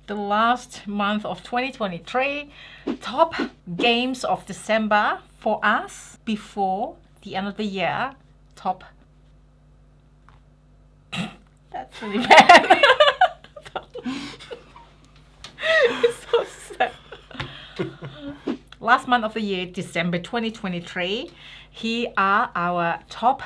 the last month of 2023. Top games of December for us before the end of the year. Top. That's really bad. It's so sad. Last month of the year, December 2023. Here are our top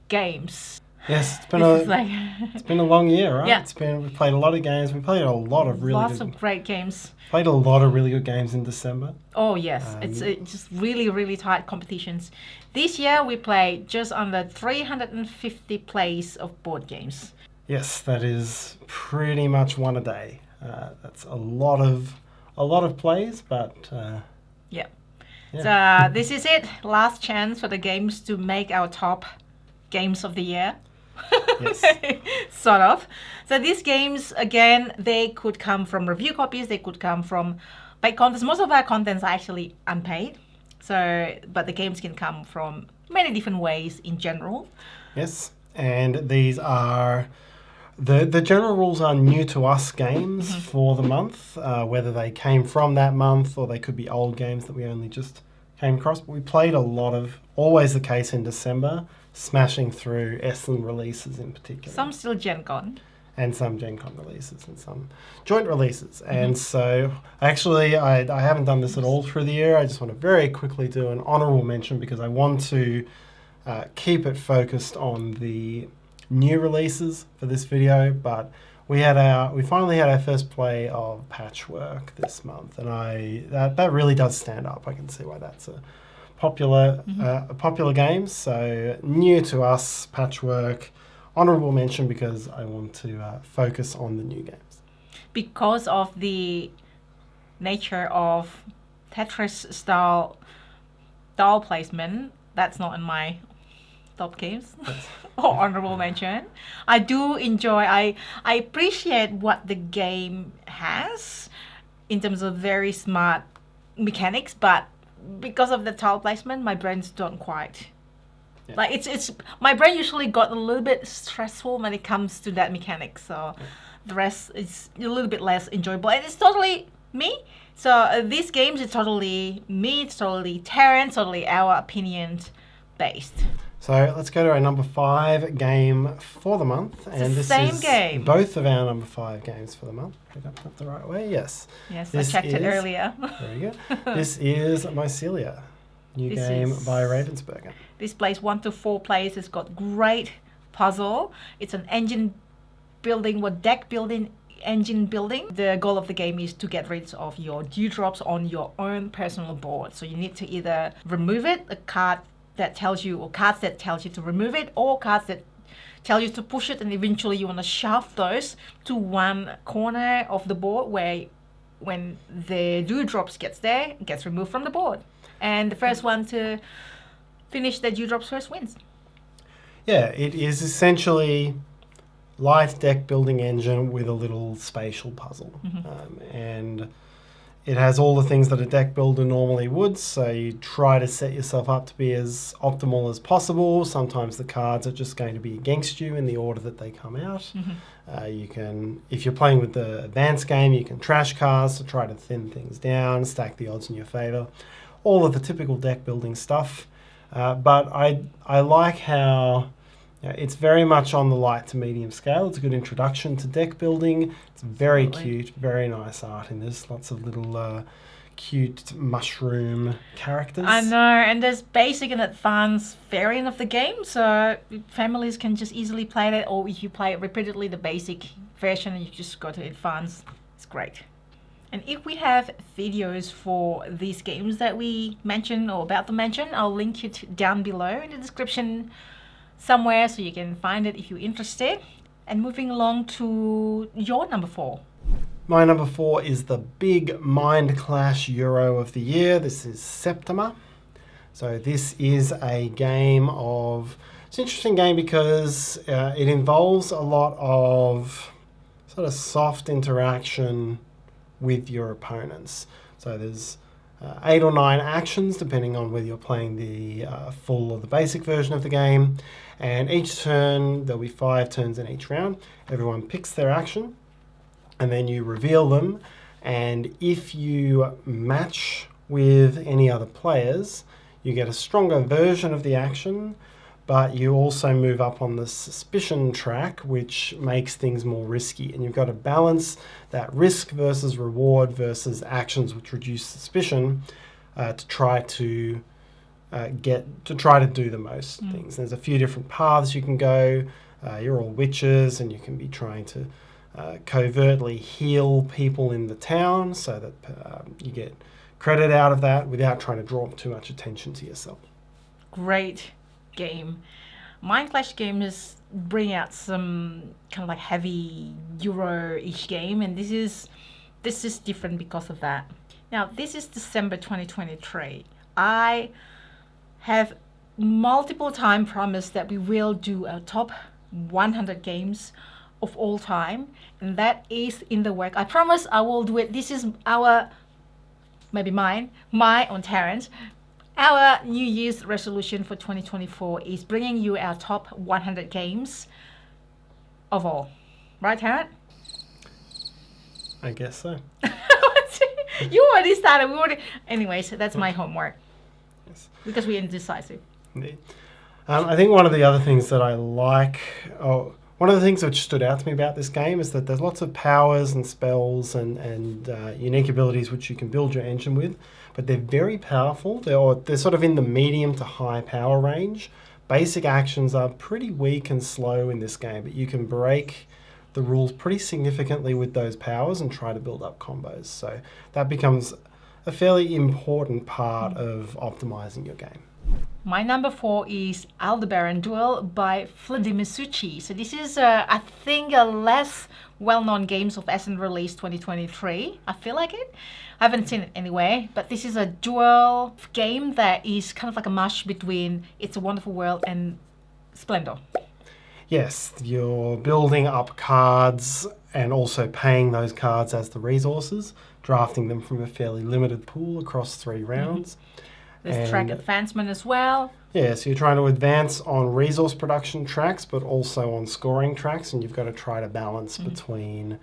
games. Yes, It's been a long year, right? Yeah. We've played a lot of games. We played a lot of Lots of great games. Played a lot of really good games in December. Oh yes, it's just really tight competitions. This year we played just under 350 plays of board games. Yes, that is pretty much one a day. That's a lot of plays, but Yeah. yeah. So this is it. Last chance for the games to make our top games of the year. Yes. Sort of. So these games, again, they could come from review copies, they could come from paid contents. Most of our contents are actually unpaid. So, but the games can come from many different ways in general. Yes, and these are the general rules are new to us games for the month, whether they came from that month or they could be old games that we only just came across. But we played a lot of, always the case in December, smashing through Essen releases in particular. Some still Gen Con. And some Gen Con releases and some joint releases. And so, actually, I haven't done this at all through the year. I just want to very quickly do an honourable mention because I want to keep it focused on the new releases for this video. But we finally had our first play of Patchwork this month, and that really does stand up. I can see why that's a popular game. So new to us, Patchwork. Honourable mention because I want to focus on the new games. Because of the nature of Tetris style tile placement, that's not in my top games or honourable mention. I do enjoy, I appreciate what the game has in terms of very smart mechanics, but because of the tile placement, my brains don't quite. Yeah. Like it's my brain usually got a little bit stressful when it comes to that mechanic, so the rest is a little bit less enjoyable, and it's totally me. So these games, it's totally me, it's totally Tarrant, totally our opinions based. So let's go to our number 5 game for the month, and this is game. Both of our number 5 games for the month. Did I put the right way? Yes. Yes, this I checked it earlier. Very good. This is Mycelia. New game by Ravensburger. This plays 1 to 4 players. It's got great puzzle. It's an engine building, deck building, engine building. The goal of the game is to get rid of your dewdrops on your own personal board. So you need to either remove it, a card that tells you, or cards that tells you to remove it, or cards that tell you to push it, and eventually you want to shove those to one corner of the board where when the dewdrops gets there, it gets removed from the board. And the first one to finish the dewdrops first wins. Yeah, it is essentially light deck building engine with a little spatial puzzle. And it has all the things that a deck builder normally would, so you try to set yourself up to be as optimal as possible. Sometimes the cards are just going to be against you in the order that they come out. You can, if you're playing with the advanced game, you can trash cards to try to thin things down, stack the odds in your favour. All of the typical deck building stuff. But I like how it's very much on the light to medium scale. It's a good introduction to deck building. It's very cute, very nice art in this. Lots of little cute mushroom characters. I know, and there's basic and advanced variant of the game, so families can just easily play that, or if you play it repeatedly, the basic version, you just go to advanced. It's great. And if we have videos for these games that we mentioned or about to mention, I'll link it down below in the description somewhere so you can find it if you're interested. And moving along to your number 4. My number 4 is the big Mind Clash Euro of the year. This is Septima. So this is a game of... It's an interesting game because it involves a lot of sort of soft interaction with your opponents. So there's 8 or 9 actions depending on whether you're playing the full or the basic version of the game, and each turn there'll be 5 turns in each round. Everyone picks their action, and then you reveal them. And if you match with any other players, you get a stronger version of the action, but you also move up on the suspicion track, which makes things more risky. And you've got to balance that risk versus reward versus actions which reduce suspicion to try to do the most things. There's a few different paths you can go. You're all witches, and you can be trying to covertly heal people in the town so that you get credit out of that without trying to draw too much attention to yourself. Great game. Mind Clash games bring out some kind of like heavy Euro-ish game, and this is different because of that. Now, this is December 2023. I have multiple time promised that we will do a top 100 games of all time, and that is in the work. I promise I will do it. This is our, maybe my on Tarrant. Our New Year's resolution for 2024 is bringing you our top 100 games of all. Right, Tarrant? I guess so. You already started. Anyways, that's my homework. Yes. Because we're indecisive. Indeed. I think one of the other things that I like, one of the things which stood out to me about this game is that there's lots of powers and spells and unique abilities which you can build your engine with, but they're very powerful. They're sort of in the medium to high power range. Basic actions are pretty weak and slow in this game, but you can break the rules pretty significantly with those powers and try to build up combos. So that becomes a fairly important part of optimizing your game. My number 4 is Aldebaran Duel by Vladimir Suchi. So this is, I think, a less well-known games of Essen release 2023. I feel like it. I haven't seen it anywhere, but this is a duel game that is kind of like a mash between It's a Wonderful World and Splendor. Yes, you're building up cards and also paying those cards as the resources, drafting them from a fairly limited pool across 3 rounds. There's track advancement as well. Yeah, so you're trying to advance on resource production tracks, but also on scoring tracks, and you've got to try to balance between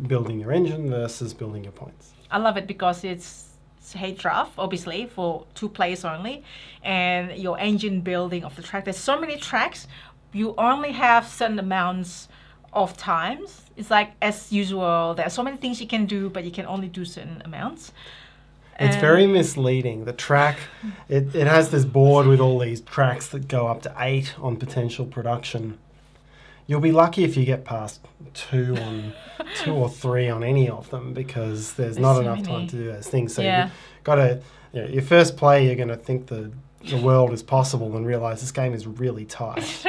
building your engine versus building your points. I love it because it's hate draft, obviously, for 2 players only, and your engine building of the track. There's so many tracks, you only have certain amounts of times. It's like, as usual, there are so many things you can do, but you can only do certain amounts. It's very misleading. The track, it has this board with all these tracks that go up to 8 on potential production. You'll be lucky if you get past 2 or 3 on any of them, because there's not enough time to do those things. So you've got to, your first play, you're going to think the world is possible and realize this game is really tight.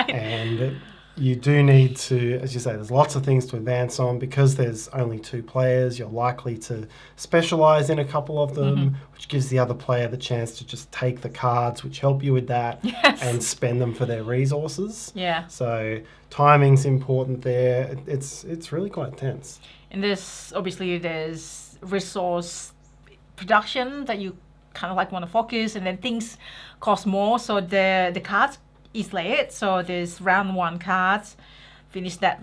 And you do need to, as you say, there's lots of things to advance on. Because there's only 2 players, you're likely to specialize in a couple of them, which gives the other player the chance to just take the cards which help you with that and spend them for their resources. Yeah. So timing's important there. It's really quite tense. And there's resource production that you kind of like want to focus, and then things cost more, so the cards is layered. So there's round 1 cards, finish that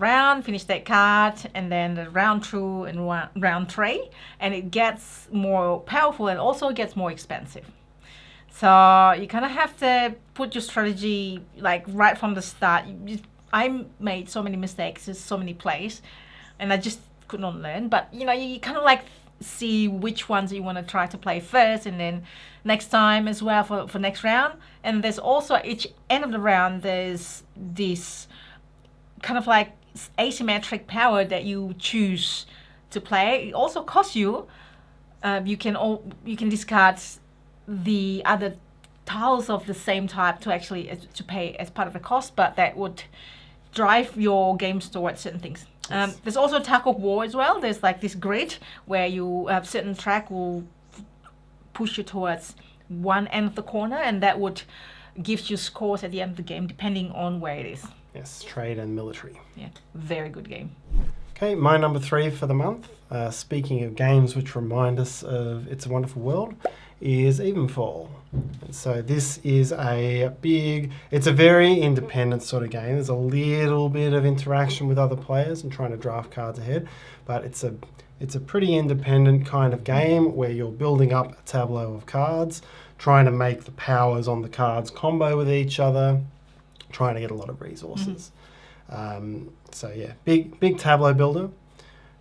card, and then the round 2 and round 3, and it gets more powerful and also gets more expensive. So you kind of have to put your strategy like right from the start. I made so many mistakes, there's so many plays, and I just could not learn. But you kind of like see which ones you want to try to play first, and then next time as well for next round. And there's also each end of the round there's this kind of like asymmetric power that you choose to play. It also costs you. You can discard the other tiles of the same type to pay as part of the cost, but that would drive your games towards certain things. There's also tug of war as well. There's like this grid where you have certain track will push you towards one end of the corner, and that would give you scores at the end of the game depending on where it is. Yes, trade and military. Yeah, very good game. Okay, my number 3 for the month, speaking of games which remind us of It's a Wonderful World, is Evenfall. And so this is it's a very independent sort of game. There's a little bit of interaction with other players and trying to draft cards ahead, but it's a pretty independent kind of game where you're building up a tableau of cards, trying to make the powers on the cards combo with each other, trying to get a lot of resources. So yeah, big tableau builder.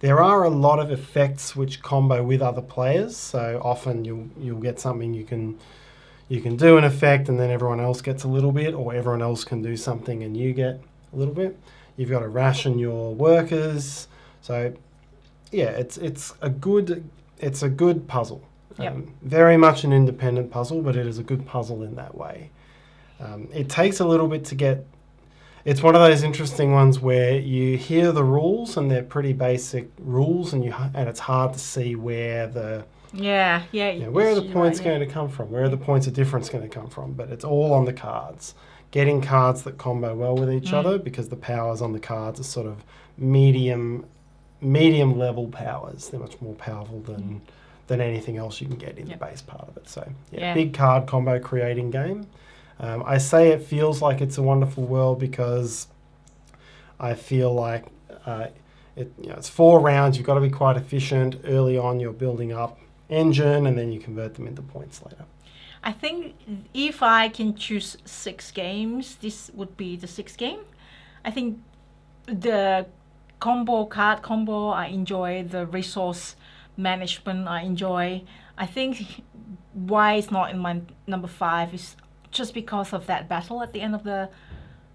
There are a lot of effects which combo with other players. So often you'll get something you can do an effect and then everyone else gets a little bit, or everyone else can do something and you get a little bit. You've got to ration your workers. So yeah, it's a good puzzle. Yep. Very much an independent puzzle, but it is a good puzzle in that way. It takes a little bit to get. It's one of those interesting ones where you hear the rules and they're pretty basic rules, and it's hard to see where the where are the points going to come from? Where are the points of difference going to come from? But it's all on the cards. Getting cards that combo well with each other, because the powers on the cards are sort of medium level powers. They're much more powerful than anything else you can get in the base part of it. So big card combo creating game. I say it feels like It's a Wonderful World because I feel like it's 4 rounds. You've got to be quite efficient. Early on, you're building up engine, and then you convert them into points later. I think if I can choose 6 games, this would be the 6th game. I think the card combo, I enjoy. The resource management, I enjoy. I think why it's not in my number 5 is just because of that battle at the end of the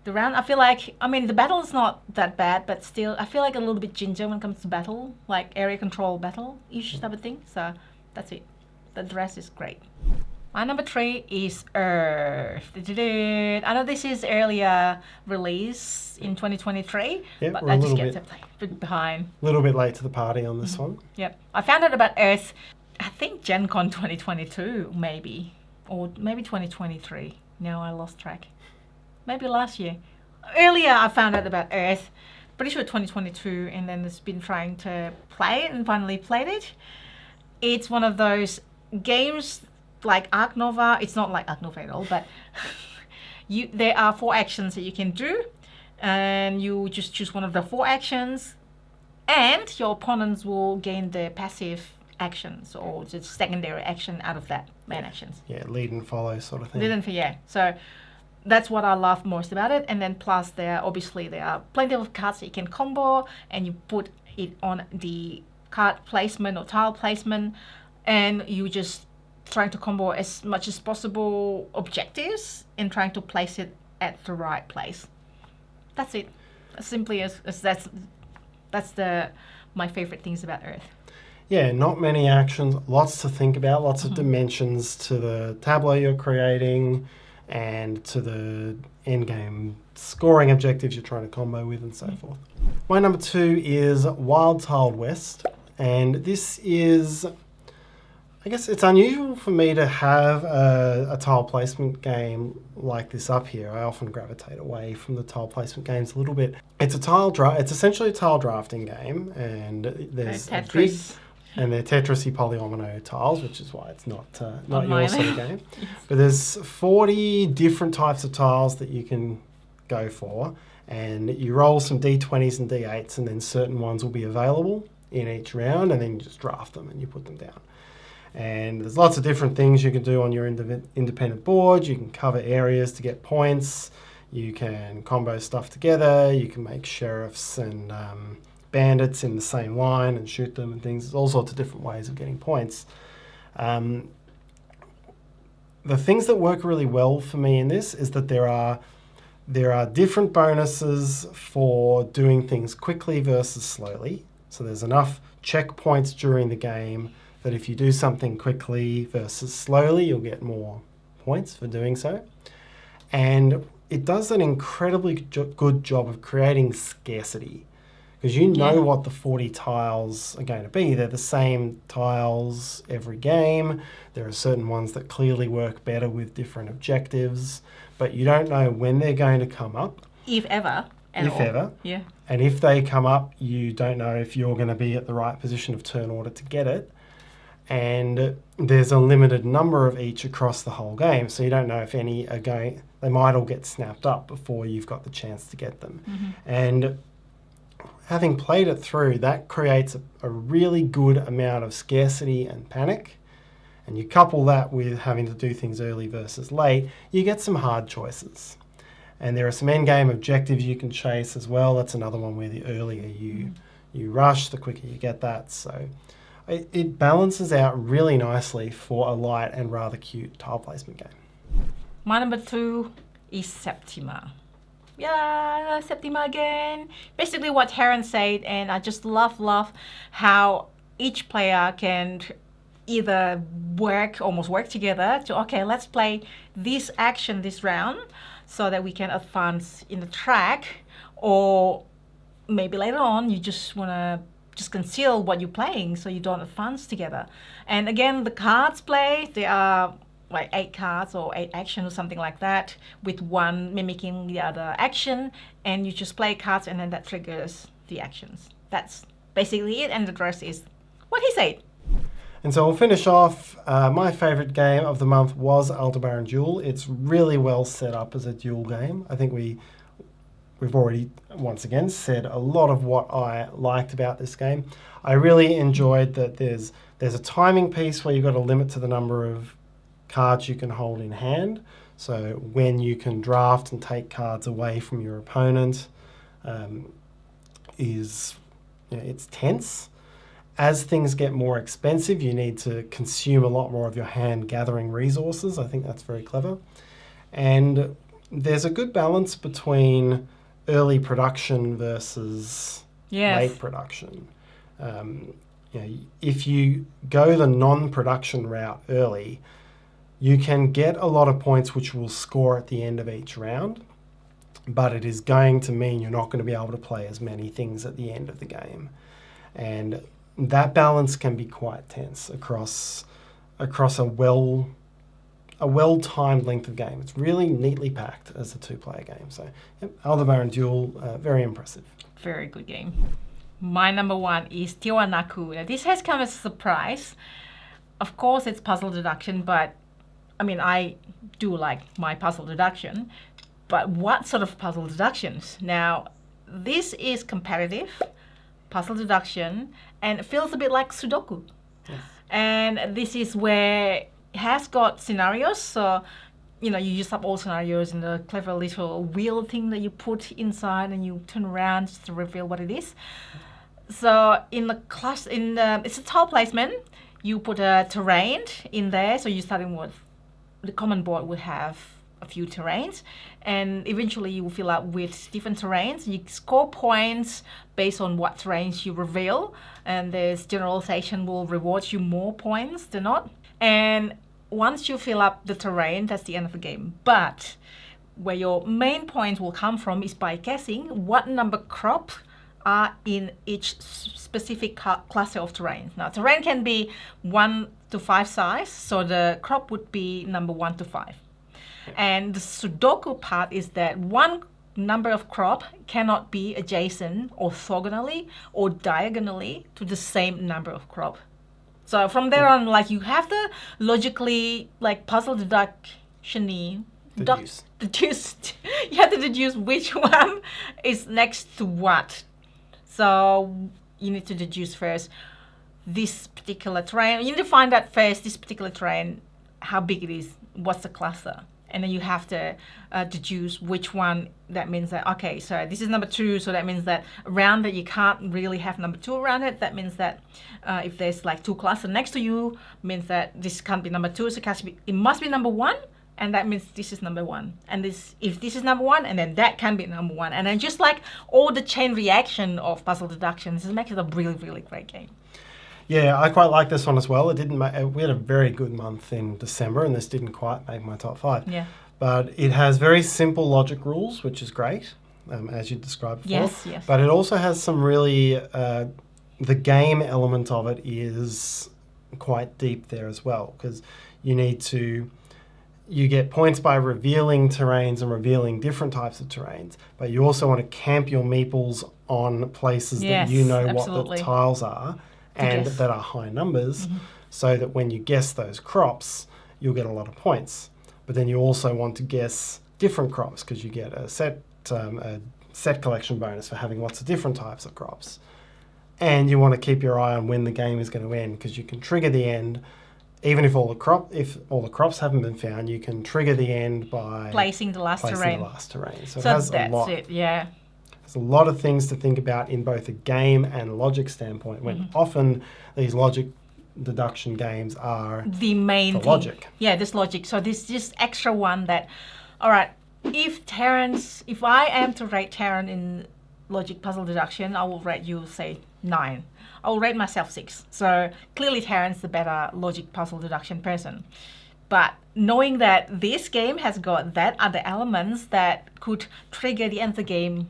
round. I feel like, the battle is not that bad, but still, I feel like a little bit ginger when it comes to battle, like area control battle-ish type of thing. So that's it. The rest is great. My number 3 is Earth. I know this is earlier release in 2023, but I just get a bit behind. A little bit late to the party on this one. Yep. I found out about Earth, I think Gen Con 2022, maybe. Or maybe 2023. Now I lost track. Maybe last year. Earlier I found out about Earth. Pretty sure 2022, and then it's been trying to play it and finally played it. It's one of those games like Ark Nova. It's not like Ark Nova at all, but there are 4 actions that you can do, and you just choose one of the 4 actions, and your opponents will gain the passive actions or just secondary action out of that main actions. Yeah, lead and follow sort of thing. So that's what I love most about it. And then plus there are plenty of cards that you can combo, and you put it on the card placement or tile placement, and you just trying to combo as much as possible objectives and trying to place it at the right place. That's it. As simply as that's my favorite things about Earth. Yeah, not many actions, lots to think about, lots of dimensions to the tableau you're creating and to the end-game scoring objectives you're trying to combo with and so forth. My number 2 is Wild Tiled West, and this is, I guess it's unusual for me to have a tile placement game like this up here. I often gravitate away from the tile placement games a little bit. It's essentially a tile drafting game, and there's Tetris. And they're Tetris-y polyomino tiles, which is why it's not your sort of game. But there's 40 different types of tiles that you can go for, and you roll some D20s and D8s, and then certain ones will be available in each round, and then you just draft them and you put them down. And there's lots of different things you can do on your independent board. You can cover areas to get points. You can combo stuff together. You can make sheriffs and bandits in the same line and shoot them and things. There's all sorts of different ways of getting points. The things that work really well for me in this is that there are different bonuses for doing things quickly versus slowly. So there's enough checkpoints during the game that if you do something quickly versus slowly, you'll get more points for doing so. And it does an incredibly good job of creating scarcity, because you know what the 40 tiles are going to be. They're the same tiles every game. There are certain ones that clearly work better with different objectives, but you don't know when they're going to come up. If ever, if ever. Yeah. And if they come up, you don't know if you're going to be at the right position of turn order to get it. And there's a limited number of each across the whole game, so you don't know if any are going. They might all get snapped up before you've got the chance to get them. And having played it through, that creates a really good amount of scarcity and panic. And you couple that with having to do things early versus late, you get some hard choices. And there are some endgame objectives you can chase as well. That's another one where the earlier you rush, the quicker you get that. So it balances out really nicely for a light and rather cute tile placement game. My number 2 is Septima. Yeah, Septima again. Basically what Tarrant said, and I just love how each player can either almost work together to, okay, let's play this action this round so that we can advance in the track, or maybe later on you just want to just conceal what you're playing so you don't advance together. And again, the cards play, there are like 8 cards or 8 actions or something like that, with one mimicking the other action, and you just play cards and then that triggers the actions. That's basically it, and the rest is what he said. And so we'll finish off. My favourite game of the month was Aldebaran Duel. It's really well set up as a duel game. I think we've already, once again, said a lot of what I liked about this game. I really enjoyed that there's a timing piece where you've got a limit to the number of cards you can hold in hand. So when you can draft and take cards away from your opponent it's tense. As things get more expensive, you need to consume a lot more of your hand gathering resources. I think that's very clever. And there's a good balance between early production versus late production. If you go the non-production route early, you can get a lot of points which will score at the end of each round, but it is going to mean you're not going to be able to play as many things at the end of the game. And that balance can be quite tense across a well-timed length of game. It's really neatly packed as a 2-player game. So, Aldebaran Duel, very impressive. Very good game. My number 1 is Tiwanaku. Now, this has come as a surprise. Of course, it's puzzle deduction, but I mean, I do like my puzzle deduction. But what sort of puzzle deductions? Now, this is competitive puzzle deduction, and it feels a bit like Sudoku. Yes. And this is where it has got scenarios, so you use up all scenarios in the clever little wheel thing that you put inside, and you turn around just to reveal what it is. So it's a tile placement. You put a terrain in there, so you're starting with the common board would have a few terrains, and eventually you will fill up with different terrains. You score points based on what terrains you reveal, and this generalization will reward you more points than not. And once you fill up the terrain, that's the end of the game. But where your main points will come from is by guessing what number crop are in each specific cluster of terrain. Now, terrain can be 1 to 5 size, so the crop would be number 1 to 5. And the Sudoku part is that one number of crop cannot be adjacent orthogonally or diagonally to the same number of crop. So from there on, you have to logically, puzzle deduction-y, deduce. You have to deduce which one is next to what. So you need to deduce first this particular terrain. You need to find out first this particular terrain, how big it is, what's the cluster. And then you have to deduce which one. That means that, okay, so this is number 2, so that means that around it you can't really have number 2 around it. That means that if there's 2 clusters next to you, means that this can't be number 2, so it must be number 1, and that means this is number 1. And if this is number 1, and then that can be number 1. And then just all the chain reaction of puzzle deductions, it makes it a really, really great game. Yeah, I quite like this one as well. We had a very good month in December, and this didn't quite make my top 5. Yeah. But it has very simple logic rules, which is great, as you described before. Yes. But it also has some really, the game element of it is quite deep there as well, because you need to you get points by revealing terrains and revealing different types of terrains, but you also want to camp your meeples on places that you know what the tiles are and that are high numbers, so that when you guess those crops, you'll get a lot of points. But then you also want to guess different crops because you get a set collection bonus for having lots of different types of crops. And you want to keep your eye on when the game is going to end, because you can trigger the end. Even if all the crops haven't been found, you can trigger the end by placing the last terrain. So it has a lot. There's a lot of things to think about in both a game and logic standpoint, when often these logic deduction games are the main thing. Logic. Yeah, this logic. So this just extra one that, all right, if I am to rate Tarrant in logic puzzle deduction, I will rate you, say, 9. I will rate myself 6. So clearly Tarrant's the better logic puzzle deduction person. But knowing that this game has got that other elements that could trigger the end of the game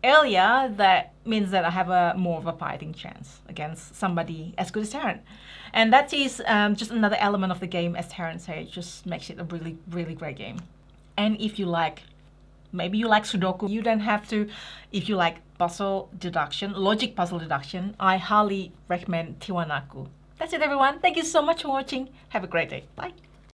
earlier, that means that I have more of a fighting chance against somebody as good as Tarrant. And that is just another element of the game, as Tarrant said. It just makes it a really, really great game. And if you maybe you like Sudoku, you don't have to. If you like puzzle deduction, logic puzzle deduction, I highly recommend Tiwanaku. That's it, everyone. Thank you so much for watching. Have a great day. Bye.